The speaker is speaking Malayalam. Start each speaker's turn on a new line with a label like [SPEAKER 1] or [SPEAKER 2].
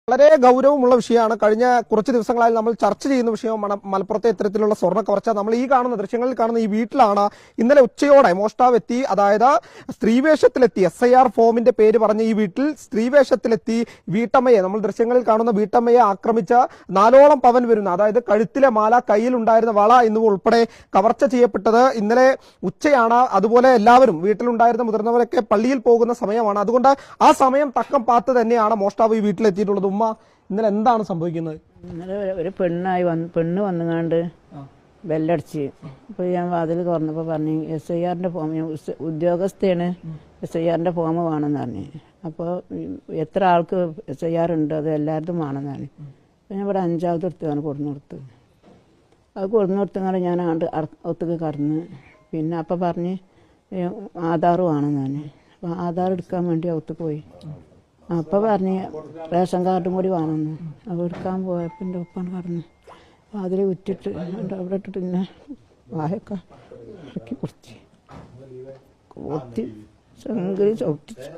[SPEAKER 1] വളരെ ഗൗരവമുള്ള വിഷയമാണ്. കഴിഞ്ഞ കുറച്ച് ദിവസങ്ങളായി നമ്മൾ ചർച്ച ചെയ്യുന്ന വിഷയമാണ് മലപ്പുറത്തെ ഇത്തരത്തിലുള്ള സ്വർണ്ണ കവർച്ച. നമ്മൾ ഈ കാണുന്ന ദൃശ്യങ്ങളിൽ കാണുന്ന ഈ വീട്ടിലാണ് ഇന്നലെ ഉച്ചയോടെ മോഷ്ടാവ് എത്തി. അതായത് സ്ത്രീവേഷത്തിലെത്തി, SIR ഫോമിന്റെ പേര് പറഞ്ഞ ഈ വീട്ടിൽ സ്ത്രീവേഷത്തിലെത്തി വീട്ടമ്മയെ, നമ്മൾ ദൃശ്യങ്ങളിൽ കാണുന്ന വീട്ടമ്മയെ ആക്രമിച്ച 4ഓളം പവൻ വരുന്ന, അതായത് കഴുത്തിലെ മാല, കയ്യിലുണ്ടായിരുന്ന വള എന്നിവ ഉൾപ്പെടെ കവർച്ച ചെയ്യപ്പെട്ടത് ഇന്നലെ ഉച്ചയാണ്. അതുപോലെ എല്ലാവരും വീട്ടിലുണ്ടായിരുന്ന മുതിർന്നവരൊക്കെ പള്ളിയിൽ പോകുന്ന സമയമാണ്. അതുകൊണ്ട് ആ സമയം തക്കം പാത്ത് തന്നെയാണ് മോഷ്ടാവ് ഈ വീട്ടിലെത്തിയിട്ടുള്ളത്. ഉമ്മ, ഇന്നലെ എന്താണ് സംഭവിക്കുന്നത്?
[SPEAKER 2] ഇന്നലെ ഒരു പെണ്ണ് വന്നുകൊണ്ട് ബെല്ലടിച്ച്. അപ്പോൾ ഞാൻ വാതിൽ തുറന്നപ്പോൾ പറഞ്ഞു SIRന്റെ ഫോം, ഉദ്യോഗസ്ഥയാണ്, SIRന്റെ ഫോം വേണമെന്ന് പറഞ്ഞു. അപ്പോൾ എത്ര ആൾക്ക് SIR ഉണ്ട്, അത് എല്ലായിടത്തും വേണമെന്ന് പറഞ്ഞു. അപ്പോൾ ഞാൻ ഇവിടെ 5ാമത് എടുത്താണ് കൊടുന്നു കൊടുത്തത്. അത് കൊടുന്നു കൊടുത്തങ്ങനെ ഞാൻ ഒത്തുക്ക് കടന്ന്. പിന്നെ അപ്പം പറഞ്ഞ് ആധാർ വേണമെന്ന് പറഞ്ഞു. അപ്പോൾ ആധാർ എടുക്കാൻ വേണ്ടി ഒത്തുക്ക് പോയി. അപ്പോൾ പറഞ്ഞ് റേഷൻ കാർഡും കൂടി വേണമെന്ന്. അപ്പോൾ എടുക്കാൻ പോയപ്പോൾ എൻ്റെ ഒപ്പാണ് പറഞ്ഞു. അപ്പോൾ അതിൽ വിറ്റിട്ട് അവിടെ ഇട്ടിട്ട് പിന്നെ വായൊക്കെ ഇറക്കി കൊടുത്തി ചങ്കരി ചവിട്ടിച്ചു.